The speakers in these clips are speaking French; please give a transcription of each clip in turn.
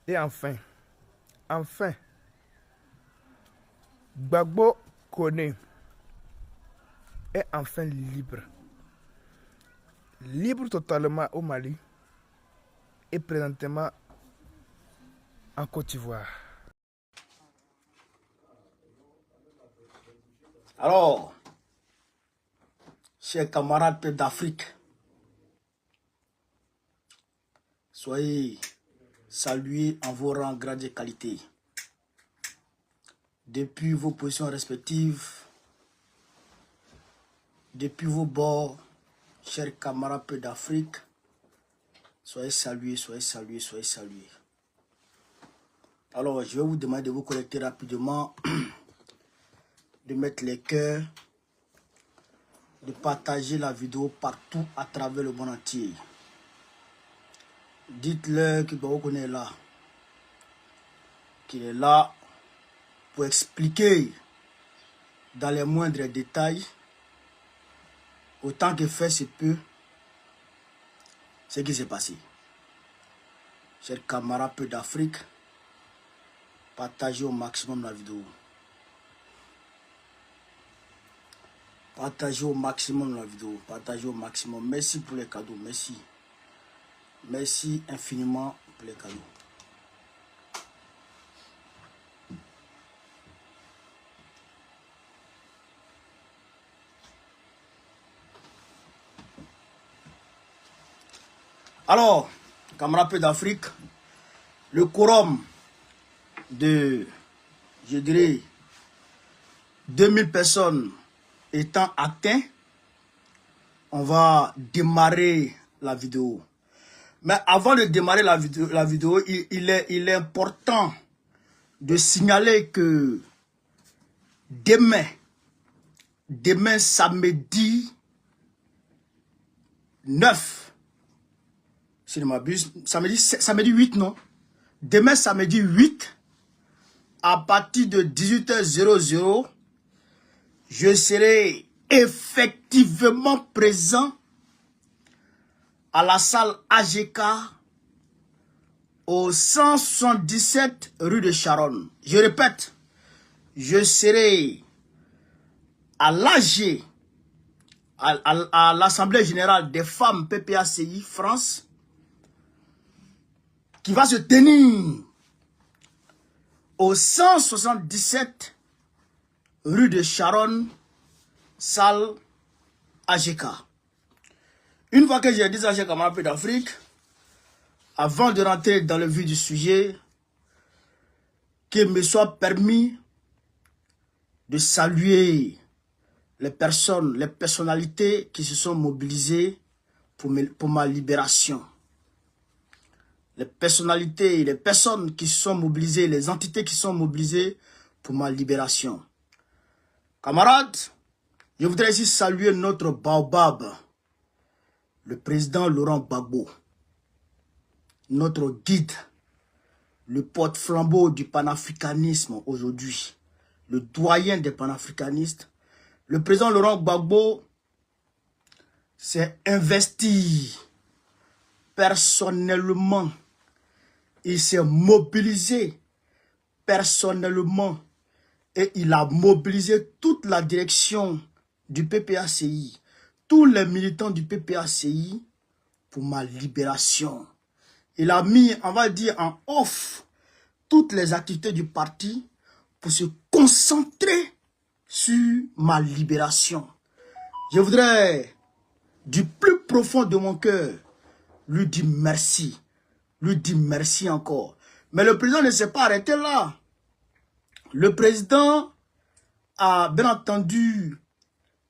Et enfin, Gbagbo Kone est enfin libre. Libre totalement au Mali et présentement en Côte d'Ivoire. Alors, chers camarades peuples d'Afrique, soyez salués en vos rangs, grades et qualités. Depuis vos positions respectives, depuis vos bords, chers camarades peuples d'Afrique, soyez salués, soyez salués, soyez salués. Alors, je vais vous demander de vous connecter rapidement, de mettre les cœurs, de partager la vidéo partout à travers le monde entier. Dites-leur que Gbagbo est là, qu'il est là pour expliquer dans les moindres détails, autant que faire se peut, ce qui s'est passé. Chers camarades peu d'Afrique, partagez au maximum la vidéo. Partagez au maximum la vidéo. Partagez au maximum. Merci pour les cadeaux. Merci. Merci infiniment pour les cadeaux. Alors, camarades peu d'Afrique, le quorum de, je dirais, 2000 personnes étant atteint, on va démarrer la vidéo. Mais avant de démarrer la vidéo, il est important de signaler que demain samedi 9, si je ne m'abuse, samedi 8, non? Demain samedi 8, à partir de 18h00, je serai effectivement présent à la salle AGK au 177 rue de Charonne. Je répète, je serai à l'AG, à l'Assemblée Générale des Femmes PPACI France, qui va se tenir au 177 rue de Charonne, salle AGK. Une fois que j'ai dit ça, j'ai camarades peu d'Afrique, avant de rentrer dans le vif du sujet, qu'il me soit permis de saluer les personnes, les personnalités qui se sont mobilisées pour ma libération. Les personnalités, les personnes qui se sont mobilisées, les entités qui sont mobilisées pour ma libération. Camarades, je voudrais ici saluer notre baobab, le président Laurent Gbagbo, notre guide, le porte-flambeau du panafricanisme aujourd'hui, le doyen des panafricanistes. Le président Laurent Gbagbo s'est investi personnellement, il s'est mobilisé personnellement et il a mobilisé toute la direction du PPACI, tous les militants du PPACI pour ma libération. Il a mis, on va dire, en off toutes les activités du parti pour se concentrer sur ma libération. Je voudrais, du plus profond de mon cœur, lui dire merci. Lui dire merci encore. Mais le président ne s'est pas arrêté là. Le président a bien entendu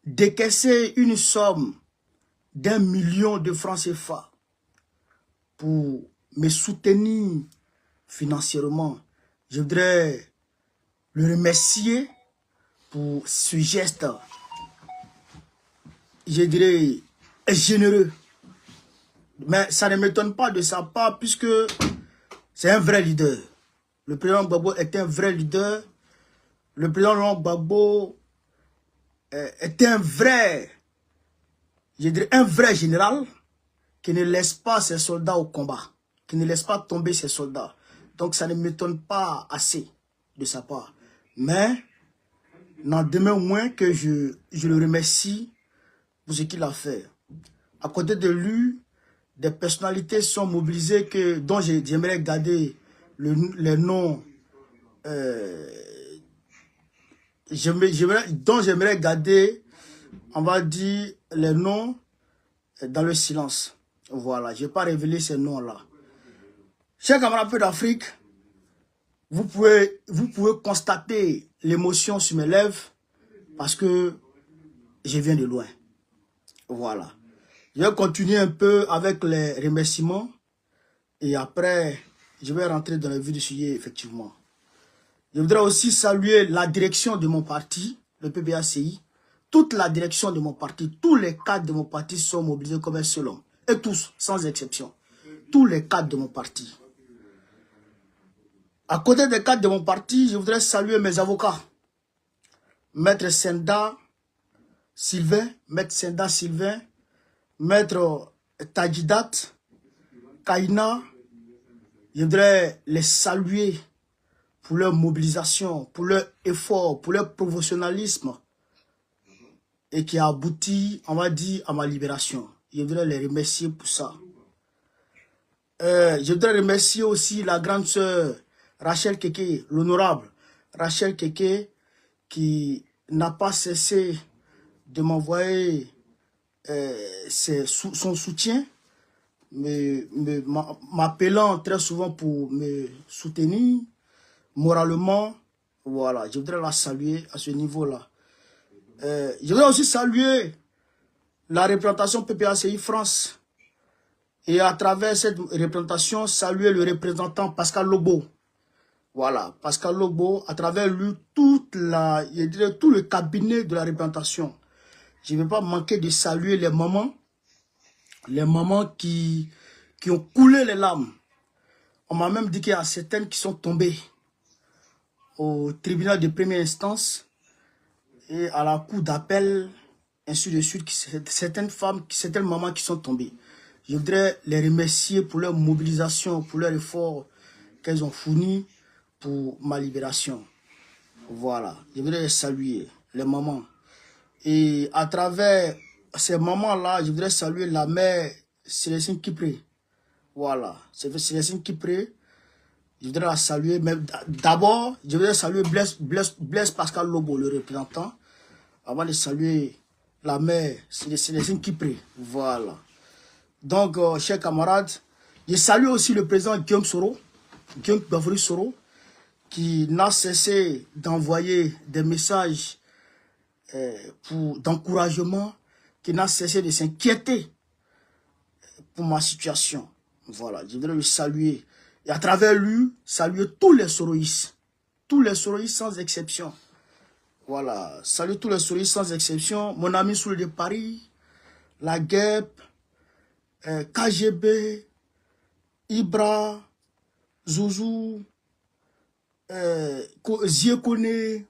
décaissé une somme d'1 million de francs CFA pour me soutenir financièrement. Je voudrais le remercier pour ce geste, je dirais, généreux. Mais ça ne m'étonne pas de sa part puisque c'est un vrai leader. Le président Gbagbo est un vrai leader. Le président Laurent Gbagbo est un vrai, je dirais, un vrai général qui ne laisse pas ses soldats au combat, qui ne laisse pas tomber ses soldats. Donc ça ne m'étonne pas assez de sa part. Mais n'en demeure moins que je le remercie pour ce qu'il a fait. À côté de lui, des personnalités sont mobilisées dont j'aimerais garder les noms, dont j'aimerais garder, on va dire, les noms dans le silence. Voilà, je n'ai pas révélé ces noms-là. Chers camarades peu d'Afrique, vous pouvez constater l'émotion sur mes lèvres parce que je viens de loin. Voilà. Je vais continuer un peu avec les remerciements et après, je vais rentrer dans le vif du sujet, effectivement. Je voudrais aussi saluer la direction de mon parti, le PPACI. Toute la direction de mon parti, tous les cadres de mon parti sont mobilisés comme un seul homme. Et tous, sans exception. Tous les cadres de mon parti. À côté des cadres de mon parti, je voudrais saluer mes avocats. Maître Senda Sylvain, Maître Tajidat, Kaina. Je voudrais les saluer pour leur mobilisation, pour leur effort, pour leur professionnalisme et qui a abouti, on va dire, à ma libération. Je voudrais les remercier pour ça. Je voudrais remercier aussi la grande sœur Rachel Keke, l'honorable Rachel Keke, qui n'a pas cessé de m'envoyer son soutien, m'appelant très souvent pour me soutenir moralement. Voilà, je voudrais la saluer à ce niveau-là. Je voudrais aussi saluer la représentation PPACI France et à travers cette représentation, saluer le représentant Pascal Lobo. Voilà, Pascal Lobo, à travers lui, tout le cabinet de la représentation. Je ne vais pas manquer de saluer les mamans qui ont coulé les larmes. On m'a même dit qu'il y a certaines qui sont tombées au tribunal de première instance et à la cour d'appel, ainsi de suite, certaines mamans qui sont tombées. Je voudrais les remercier pour leur mobilisation, pour leur effort qu'elles ont fourni pour ma libération. Voilà, je voudrais les saluer, les mamans. Et à travers ces mamans-là, je voudrais saluer la mère Célestine Kipré. Voilà, c'est Célestine Kipré. Je voudrais la saluer, mais d'abord, je voudrais saluer Blaise Pascal Lobo, le représentant, avant de saluer la mère Célestine Kipré. Voilà. Donc, chers camarades, je salue aussi le président Guillaume Soro, qui n'a cessé d'envoyer des messages d'encouragement, qui n'a cessé de s'inquiéter pour ma situation. Voilà, je voudrais le saluer. Et à travers lui, saluer tous les soroïstes sans exception. Voilà, saluer tous les soroïstes sans exception. Mon ami Soul de Paris, la GEP, KGB, Ibra, Zouzou, Ziekone,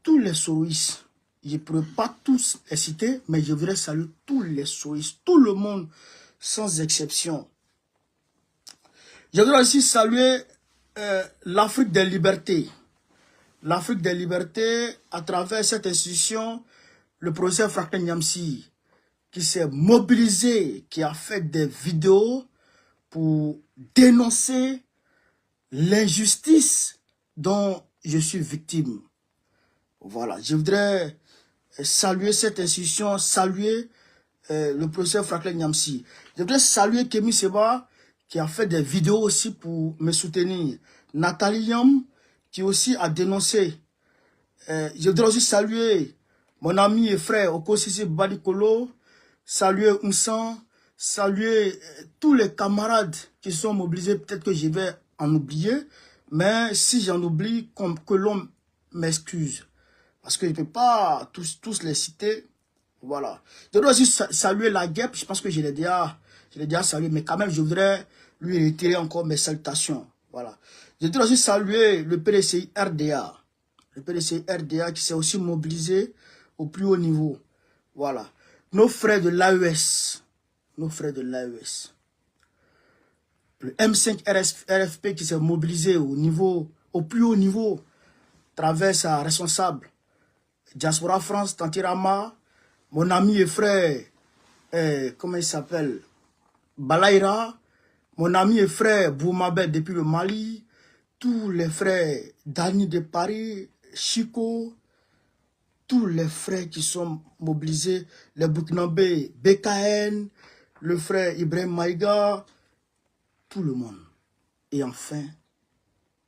tous les soroïstes. Je ne pourrais pas tous les citer, mais je voudrais saluer tous les soroïstes, tout le monde sans exception. Je voudrais aussi saluer l'Afrique des libertés. L'Afrique des libertés, à travers cette institution, le professeur Franklin Nyamsi, qui s'est mobilisé, qui a fait des vidéos pour dénoncer l'injustice dont je suis victime. Voilà, je voudrais saluer cette institution, saluer le professeur Franklin Nyamsi. Je voudrais saluer Kémy Seba, qui a fait des vidéos aussi pour me soutenir. Nathalie Yam, qui aussi a dénoncé. Je voudrais aussi saluer mon ami et frère Okosisi Badikolo, saluer Ounsan, saluer tous les camarades qui sont mobilisés. Peut-être que je vais en oublier, mais si j'en oublie, que l'on m'excuse. Parce que je ne peux pas tous les citer. Voilà. Je dois aussi saluer la GEP. Je pense que je l'ai déjà salué, mais quand même, je voudrais lui retirer encore mes salutations. Voilà. Je dois aussi saluer le PDCI RDA. Le PDCI RDA qui s'est aussi mobilisé au plus haut niveau. Voilà. Nos frères de l'AES. Nos frères de l'AES. le M5 RFP qui s'est mobilisé au plus haut niveau, à travers sa responsable, Diaspora France, Tantirama, mon ami et frère, comment il s'appelle, Balaïra, mon ami et frère Boumabel depuis le Mali, tous les frères Dani de Paris, Chico, tous les frères qui sont mobilisés, les Burkinabés, BKN, le frère Ibrahim Maïga, tout le monde. Et enfin,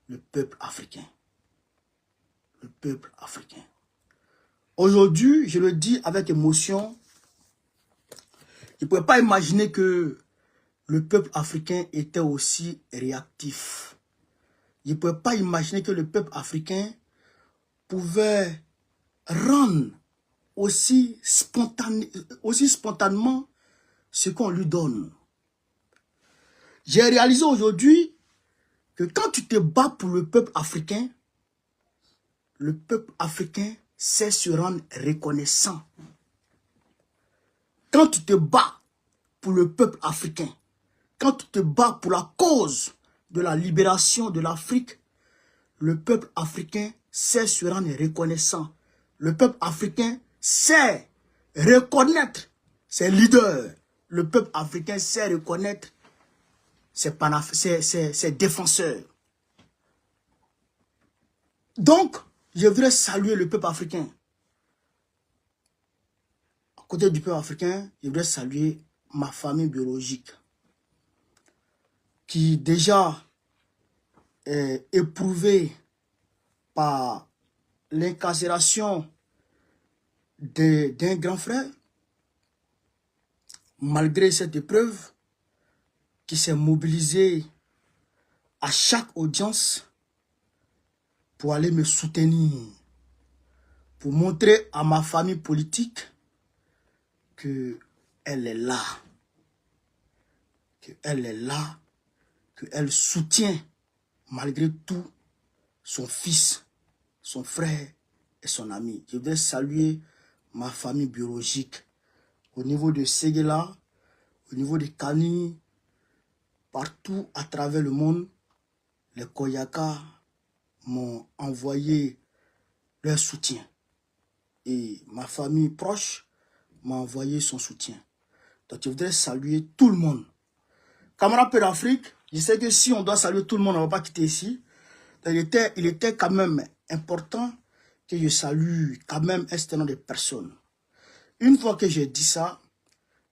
le peuple africain. Le peuple africain. Aujourd'hui, je le dis avec émotion, je ne pouvais pas imaginer que le peuple africain était aussi réactif. Je ne pouvais pas imaginer que le peuple africain pouvait rendre aussi spontanément ce qu'on lui donne. J'ai réalisé aujourd'hui que quand tu te bats pour le peuple africain sait se rendre reconnaissant. Quand tu te bats pour le peuple africain, quand tu te bats pour la cause de la libération de l'Afrique, le peuple africain sait se rendre reconnaissant. Le peuple africain sait reconnaître ses leaders. Le peuple africain sait reconnaître ses défenseurs. Donc, je voudrais saluer le peuple africain. À côté du peuple africain, je voudrais saluer ma famille biologique qui déjà est éprouvée par l'incarcération d'un grand frère. Malgré cette épreuve, qui s'est mobilisé à chaque audience pour aller me soutenir, pour montrer à ma famille politique qu'elle est là, qu'elle soutient malgré tout son fils, son frère et son ami. Je voudrais saluer ma famille biologique au niveau de Séguéla, au niveau de Kani, partout à travers le monde. Les Koyaka m'ont envoyé leur soutien. Et ma famille proche m'a envoyé son soutien. Donc je voudrais saluer tout le monde. Camarades Peu d'Afrique, je sais que si on doit saluer tout le monde, on ne va pas quitter ici. Donc, il était quand même important que je salue quand même un certain nombre de personnes. Une fois que j'ai dit ça,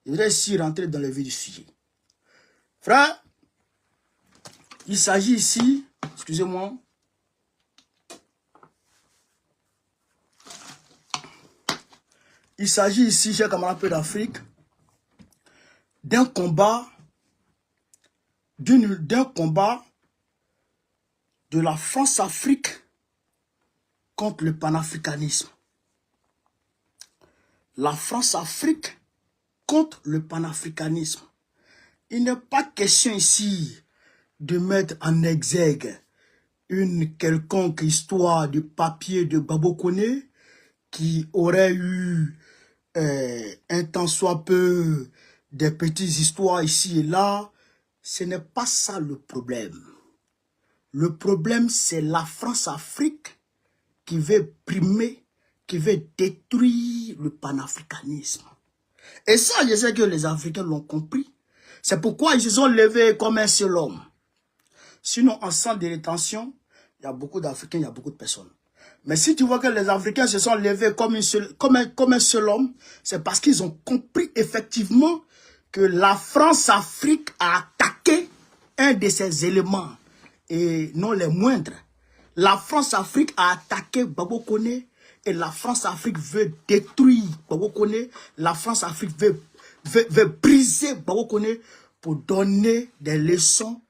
je voudrais ici rentrer dans le vif du sujet. Frère, il s'agit ici, excusez-moi, il s'agit ici, chers camarades Peu d'Afrique, d'un combat, de la France-Afrique contre le panafricanisme. La France-Afrique contre le panafricanisme. Il n'est pas question ici de mettre en exergue une quelconque histoire de papier de Babo Koné qui aurait eu un tant soit peu des petites histoires ici et là. Ce n'est pas ça le problème. Le problème, c'est la France-Afrique qui veut primer, qui veut détruire le panafricanisme. Et ça, je sais que les Africains l'ont compris. C'est pourquoi ils se sont levés comme un seul homme. Sinon, en centre de rétention, il y a beaucoup d'Africains, il y a beaucoup de personnes. Mais si tu vois que les Africains se sont levés comme un seul homme, c'est parce qu'ils ont compris effectivement que la France-Afrique a attaqué un de ses éléments, et non les moindres. La France-Afrique a attaqué Babo Koné, et la France-Afrique veut détruire Babo Koné. La France-Afrique veut briser Babo Koné pour donner des leçons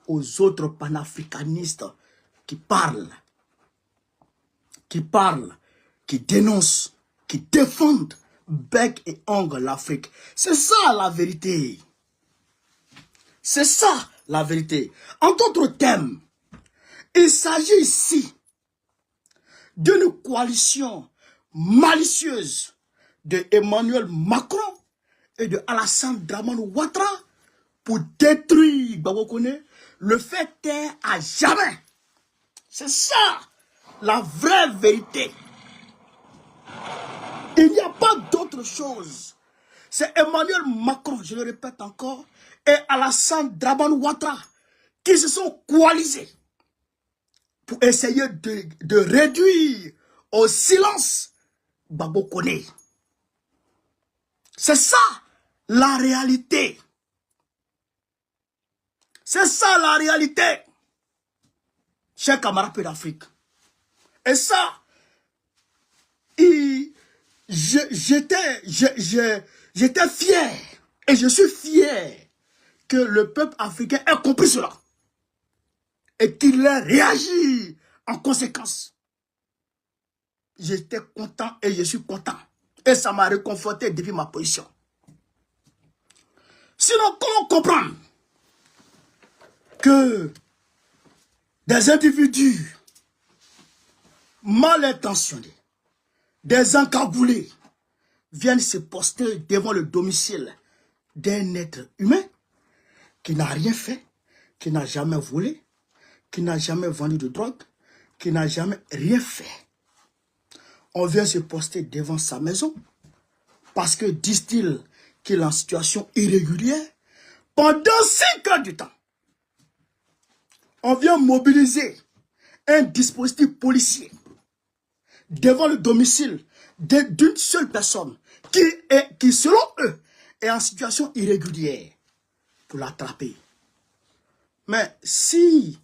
aux autres panafricanistes qui parlent, qui dénoncent, qui défendent bec et ongle l'Afrique. C'est ça la vérité. C'est ça la vérité. En d'autres termes, il s'agit ici d'une coalition malicieuse de Emmanuel Macron et de Alassane Dramane Ouattara pour détruire Gbagbo-Koné, le fait taire à jamais. C'est ça, la vraie vérité. Il n'y a pas d'autre chose. C'est Emmanuel Macron, je le répète encore, et Alassane Dramane Ouattara qui se sont coalisés pour essayer de réduire au silence Gbagbo-Koné. C'est ça la réalité. C'est ça la réalité. Chers camarades d'Afrique. Et ça, j'étais fier. Et je suis fier que le peuple africain ait compris cela. Et qu'il ait réagi en conséquence. J'étais content et je suis content. Et ça m'a réconforté depuis ma position. Sinon, comment comprendre que des individus mal intentionnés, des encagoulés, viennent se poster devant le domicile d'un être humain qui n'a rien fait, qui n'a jamais volé, qui n'a jamais vendu de drogue, qui n'a jamais rien fait. On vient se poster devant sa maison parce que, disent-ils, qu'il est en situation irrégulière pendant 5 heures du temps. On vient mobiliser un dispositif policier devant le domicile d'une seule personne qui, selon eux, est en situation irrégulière pour l'attraper. Mais si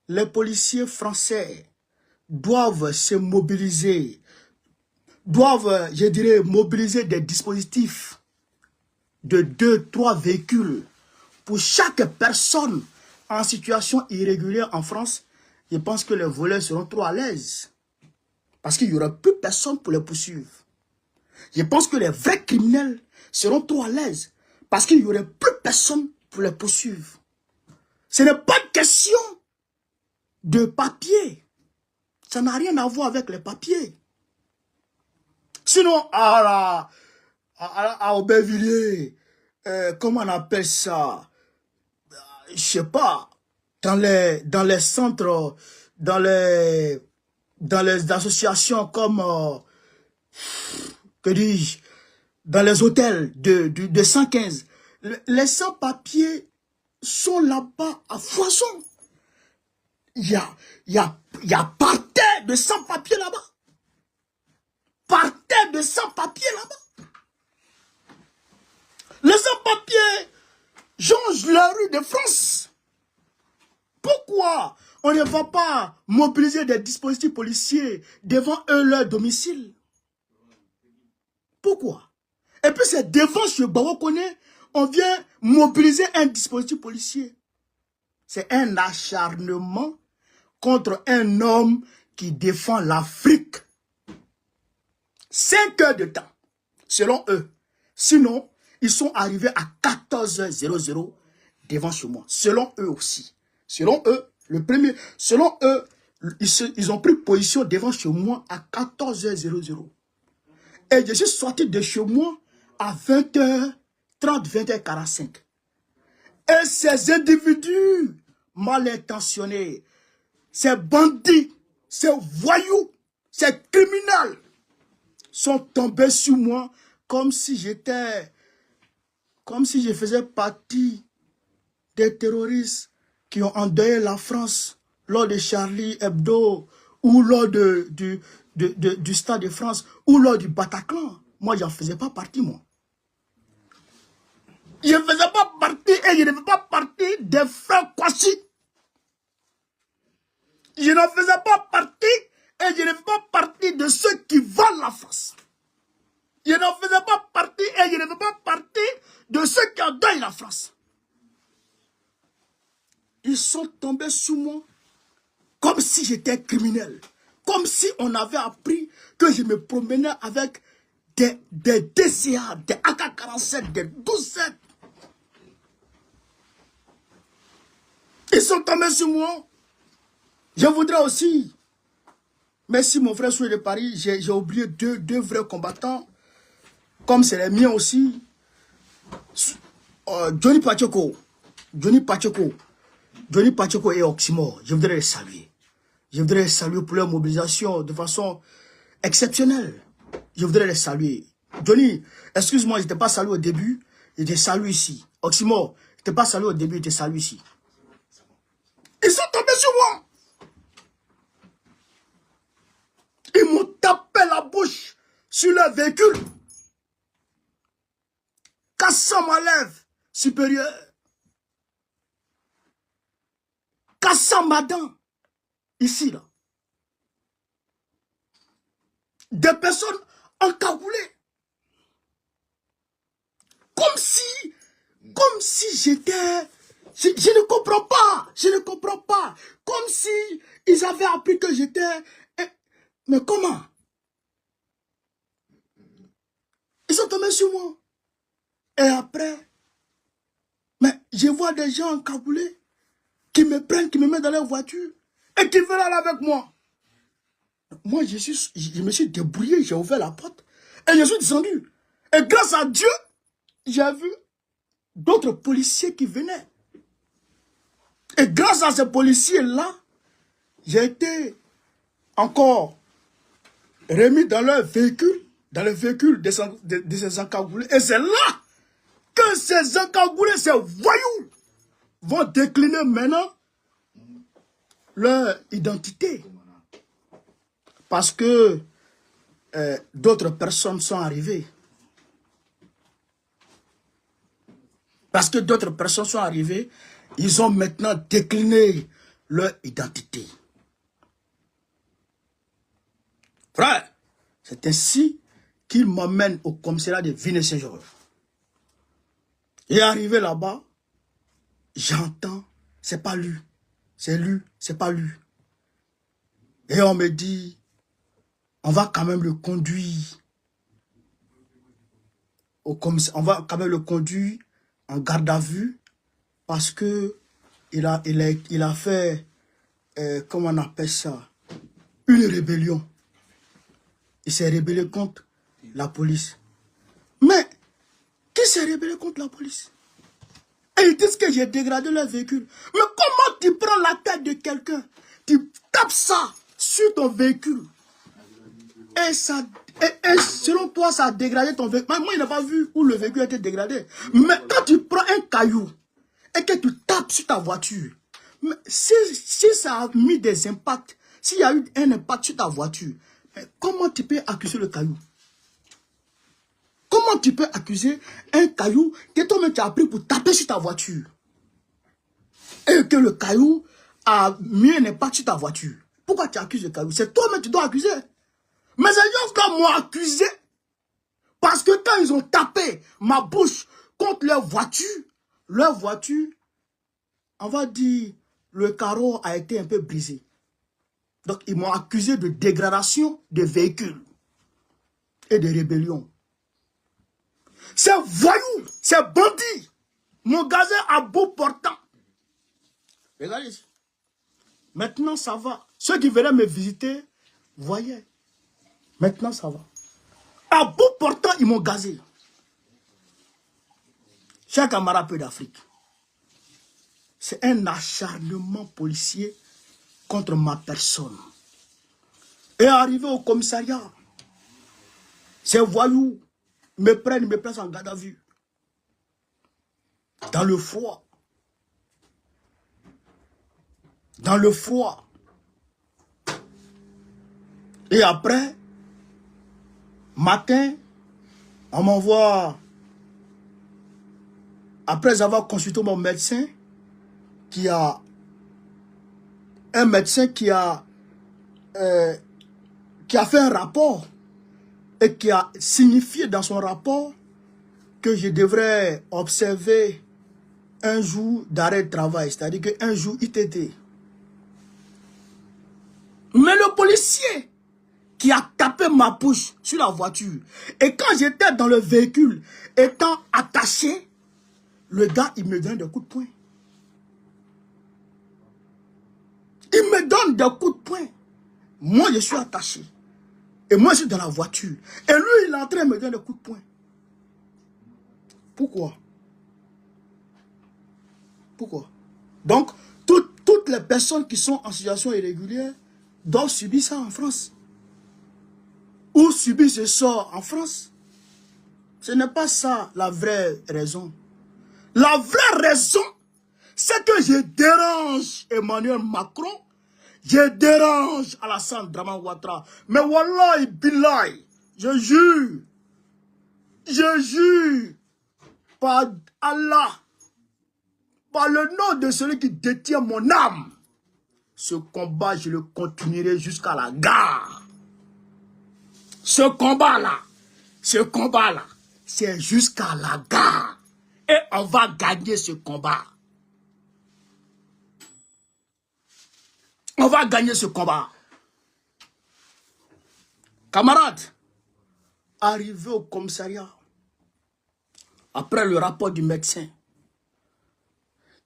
les policiers français doivent se mobiliser, doivent, je dirais, mobiliser des dispositifs de 2-3 véhicules pour chaque personne en situation irrégulière en France, je pense que les voleurs seront trop à l'aise. Parce qu'il n'y aura plus personne pour les poursuivre. Je pense que les vrais criminels seront trop à l'aise. Parce qu'il n'y aurait plus personne pour les poursuivre. Ce n'est pas une question de papier. Ça n'a rien à voir avec les papiers. Sinon, à Aubervilliers, comment on appelle ça? Je sais pas. Dans les centres, dans les associations comme, que dis-je, dans les hôtels de 115, les sans-papiers sont là-bas à foison. Il y a par terre de sans-papiers là-bas. Par terre de sans-papiers là-bas. Les sans-papiers changent la rue de France. Pourquoi on ne va pas mobiliser des dispositifs policiers devant eux, leur domicile? Pourquoi? Et puis c'est devant chez Gbagbo-Koné, on vient mobiliser un dispositif policier. C'est un acharnement contre un homme qui défend l'Afrique. 5 heures de temps, selon eux. Sinon, ils sont arrivés à 14h00 devant chez moi. Selon eux aussi. Selon eux, selon eux, ils ont pris position devant chez moi à 14h00. Et je suis sorti de chez moi à 20h30, 20h45. Et ces individus mal intentionnés, ces bandits, ces voyous, ces criminels sont tombés sur moi comme si je faisais partie des terroristes qui ont endeuillé la France lors de Charlie Hebdo ou lors du Stade de France ou lors du Bataclan. Moi, j'en faisais pas partie, moi. Je ne faisais pas partie et je ne fais pas partie des frères Kwasi. Je n'en faisais pas partie et je ne fais pas partie de ceux qui volent la France. Je n'en faisais pas partie et je ne fais pas partie de ceux qui endeuillent la France. Ils sont tombés sous moi comme si j'étais criminel. Comme si on avait appris que je me promenais avec des DCA, des AK-47, des 12-7. Ils sont tombés sur moi. Je voudrais aussi, merci mon frère Soué de Paris, j'ai oublié deux vrais combattants, comme c'est les miens aussi. Johnny Pachoko. Johnny Pacheco et Oxymore, je voudrais les saluer. Je voudrais les saluer pour leur mobilisation de façon exceptionnelle. Je voudrais les saluer. Johnny, excuse-moi, je ne t'ai pas salué au début, je te salue ici. Oxymore, je ne t'ai pas salué au début, je te salue ici. Ils sont tombés sur moi. Ils m'ont tapé la bouche sur leur véhicule. Cassant ma lèvre supérieure. Cassant ma dent. Ici, là. Des personnes encagoulées. Comme si j'étais... Je ne comprends pas. Je ne comprends pas. Comme si ils avaient appris que j'étais... Mais comment? Ils sont tombés sur moi. Et après, mais je vois des gens encagoulés qui me prennent, qui me mettent dans leur voiture et qui veulent aller avec moi. Moi, je me suis débrouillé, j'ai ouvert la porte et je suis descendu. Et grâce à Dieu, j'ai vu d'autres policiers qui venaient. Et grâce à ces policiers-là, j'ai été encore remis dans leur véhicule, dans le véhicule de ces encagoulés. Et c'est là que ces encagoulés, ces voyous, vont décliner maintenant leur identité. Parce que d'autres personnes sont arrivées. Parce que d'autres personnes sont arrivées, ils ont maintenant décliné leur identité. Frère, c'est ainsi qu'ils m'emmènent au commissariat de Villeneuve-Saint-Georges. Et arrivé là-bas, j'entends, c'est pas lui, c'est lui, c'est pas lui. Et on me dit, on va quand même le conduire au commissariat, on va quand même le conduire en garde à vue parce que il a fait, comment on appelle ça, une rébellion. Il s'est rébellé contre la police. Mais, qui s'est rébellé contre la police? Et ils disent que j'ai dégradé leur véhicule. Mais comment tu prends la tête de quelqu'un, tu tapes ça sur ton véhicule et selon toi, ça a dégradé ton véhicule. Moi, il n'a pas vu où le véhicule a été dégradé. Mais quand tu prends un caillou et que tu tapes sur ta voiture, mais si ça a mis des impacts, s'il y a eu un impact sur ta voiture, comment tu peux accuser le caillou? Comment tu peux accuser un caillou que toi-même tu as pris pour taper sur ta voiture? Et que le caillou a mis un impact sur ta voiture. Pourquoi tu accuses le caillou? C'est toi-même qui dois accuser. Mais ces gens-là m'ont accusé parce que quand ils ont tapé ma bouche contre leur voiture, on va dire, le carreau a été un peu brisé. Donc, ils m'ont accusé de dégradation de véhicules et de rébellion. Ces voyous, ces bandits, m'ont gazé à bout portant. Regardez ici. Maintenant, ça va. Ceux qui venaient me visiter, voyaient. Maintenant, ça va. À bout portant, ils m'ont gazé. Chers camarades peu d'Afrique, c'est un acharnement policier contre ma personne. Et arrivé au commissariat, ces voyous me prennent, me placent en garde à vue. Dans le froid. Dans le froid. Et après, matin, on m'envoie, après avoir consulté mon médecin, un médecin qui a fait un rapport et qui a signifié dans son rapport que je devrais observer un jour d'arrêt de travail, c'est-à-dire qu'un jour ITT. Mais le policier qui a tapé ma bouche sur la voiture, et quand j'étais dans le véhicule, étant attaché, le gars, il me donne des coups de poing. Il me donne des coups de poing. Moi, je suis attaché. Et moi, je suis dans la voiture. Et lui, il est en train de me donner des coups de poing. Pourquoi? Pourquoi? Donc, toutes les personnes qui sont en situation irrégulière doivent subir ça en France. Ou subir ce sort en France. Ce n'est pas ça la vraie raison. La vraie raison, c'est que je dérange Emmanuel Macron, je dérange Alassane Draman Ouattara. Mais wallahi billahi, je jure, par Allah, par le nom de celui qui détient mon âme, ce combat, je le continuerai jusqu'à la gare. Ce combat-là, c'est jusqu'à la gare. Et on va gagner ce combat. On va gagner ce combat. Camarades, arrivé au commissariat, après le rapport du médecin,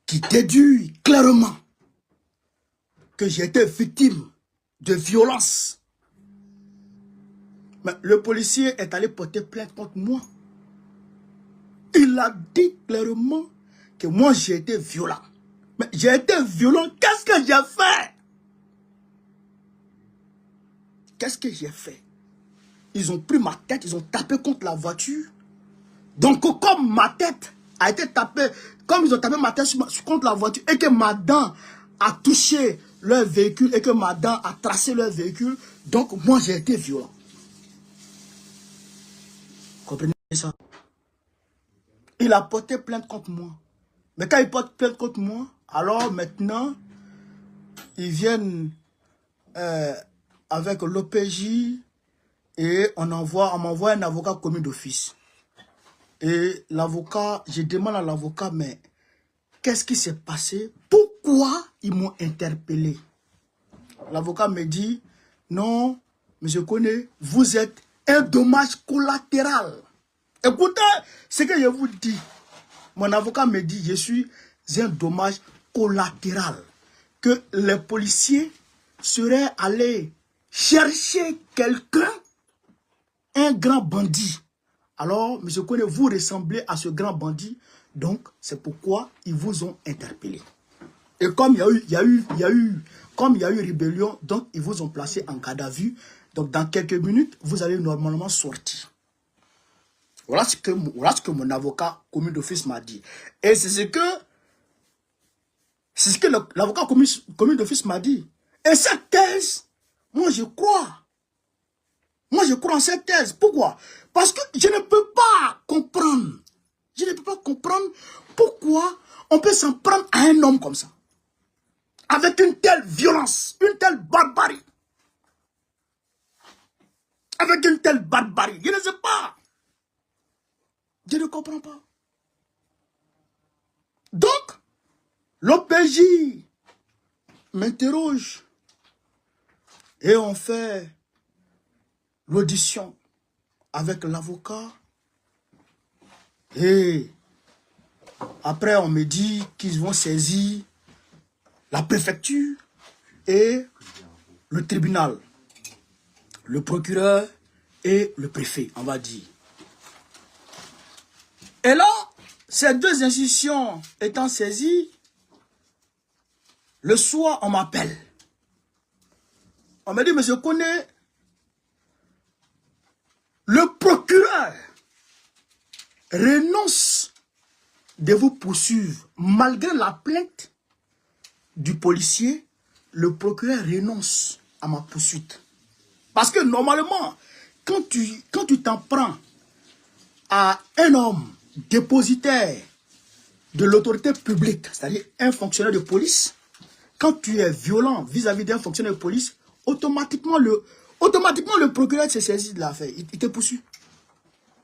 qui déduit clairement que j'ai été victime de violence. Mais le policier est allé porter plainte contre moi. Il a dit clairement que moi j'ai été violent. Mais j'ai été violent, qu'est-ce que j'ai fait? Qu'est-ce que j'ai fait? Ils ont pris ma tête, ils ont tapé contre la voiture. Donc comme ma tête a été tapée, comme ils ont tapé ma tête contre la voiture et que ma dent a touché leur véhicule et que ma dent a tracé leur véhicule, donc moi j'ai été violent. Comprenez ça? Il a porté plainte contre moi. Mais quand il porte plainte contre moi, alors maintenant, ils viennent avec l'OPJ et on m'envoie un avocat commis d'office. Et l'avocat, je demande à l'avocat, mais qu'est-ce qui s'est passé? Pourquoi ils m'ont interpellé? L'avocat me dit, non, monsieur Koné, vous êtes un dommage collatéral. Écoutez ce que je vous dis. Mon avocat me dit, je suis un dommage collatéral. Que les policiers seraient allés chercher quelqu'un, un grand bandit. Alors, monsieur Koné, vous ressemblez à ce grand bandit. Donc, c'est pourquoi ils vous ont interpellé. Et comme il y a eu rébellion, donc ils vous ont placé en garde à vue. Donc, dans quelques minutes, vous allez normalement sortir. Voilà ce que mon avocat commis d'office m'a dit. Et c'est ce que l'avocat commis d'office m'a dit. Et cette thèse, moi je crois. Moi je crois en cette thèse. Pourquoi? Parce que je ne peux pas comprendre. Je ne peux pas comprendre pourquoi on peut s'en prendre à un homme comme ça. Avec une telle violence, une telle barbarie. Avec une telle barbarie. Je ne sais pas. Je ne comprends pas. Donc, l'OPJ m'interroge et on fait l'audition avec l'avocat. Et après, on me dit qu'ils vont saisir la préfecture et le tribunal, le procureur et le préfet, on va dire. Et là, ces deux institutions étant saisies, le soir, on m'appelle. On me dit, monsieur Koné, le procureur renonce de vous poursuivre. Malgré la plainte du policier, le procureur renonce à ma poursuite. Parce que normalement, quand tu t'en prends à un homme dépositaire de l'autorité publique, c'est-à-dire un fonctionnaire de police, quand tu es violent vis-à-vis d'un fonctionnaire de police, automatiquement le procureur se saisit de l'affaire, il te poursuit.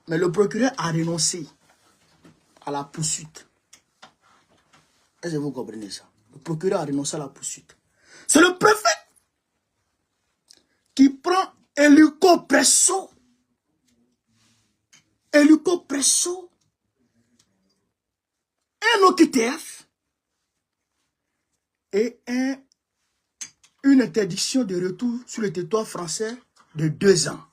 Mais le procureur a renoncé à la poursuite. Est-ce que vous comprenez ça? Le procureur a renoncé à la poursuite. C'est le préfet qui prend hélico presso, un OQTF et une interdiction de retour sur le territoire français de 2 ans.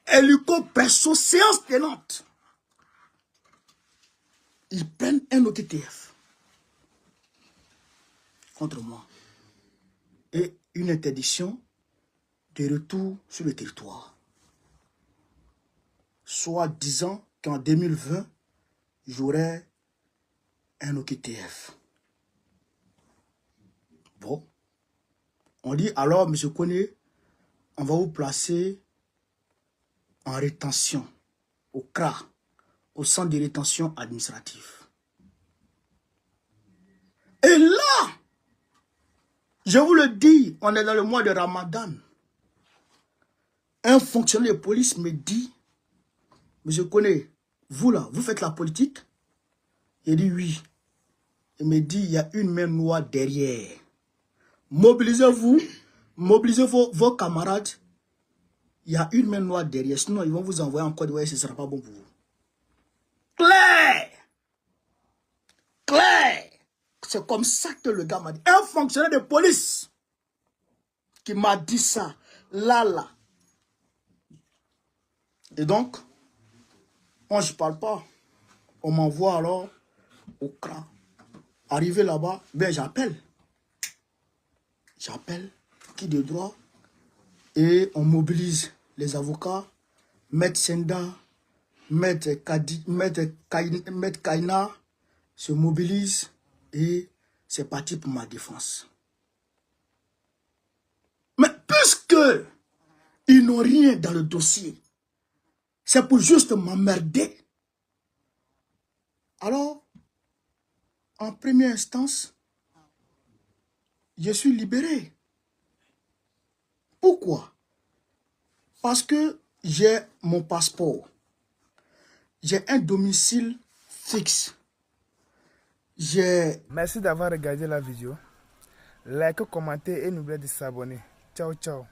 Hélico presso, séance tenante. Ils prennent un OQTF. contre moi. Et une interdiction de retour sur le territoire. Soit disant qu'en 2020, j'aurai un OQTF. Bon. On dit alors, M. Koné, on va vous placer en rétention, au CRA, au centre de rétention administrative. Et là, je vous le dis, on est dans le mois de Ramadan. Un fonctionnaire de police me dit, Monsieur Koné, vous là, vous faites la politique? Il dit oui. Il me dit, il y a une main noire derrière. Mobilisez-vous, mobilisez vos camarades. Il y a une main noire derrière, sinon ils vont vous envoyer en Côte d'Ivoire et ce ne sera pas bon pour vous. Claire! Claire! C'est comme ça que le gars m'a dit. Un fonctionnaire de police qui m'a dit ça. Là. Et donc, moi je ne parle pas. On m'envoie alors au CRA. Arrivé là-bas, ben j'appelle. J'appelle qui de droit. Et on mobilise les avocats, Maître Senda, Maître Kaina se mobilise et c'est parti pour ma défense. Mais puisque ils n'ont rien dans le dossier, c'est pour juste m'emmerder. Alors, en première instance, je suis libéré. Pourquoi? Parce que j'ai mon passeport. J'ai un domicile fixe. Merci d'avoir regardé la vidéo. Likez, commentez et n'oubliez pas de s'abonner. Ciao, ciao.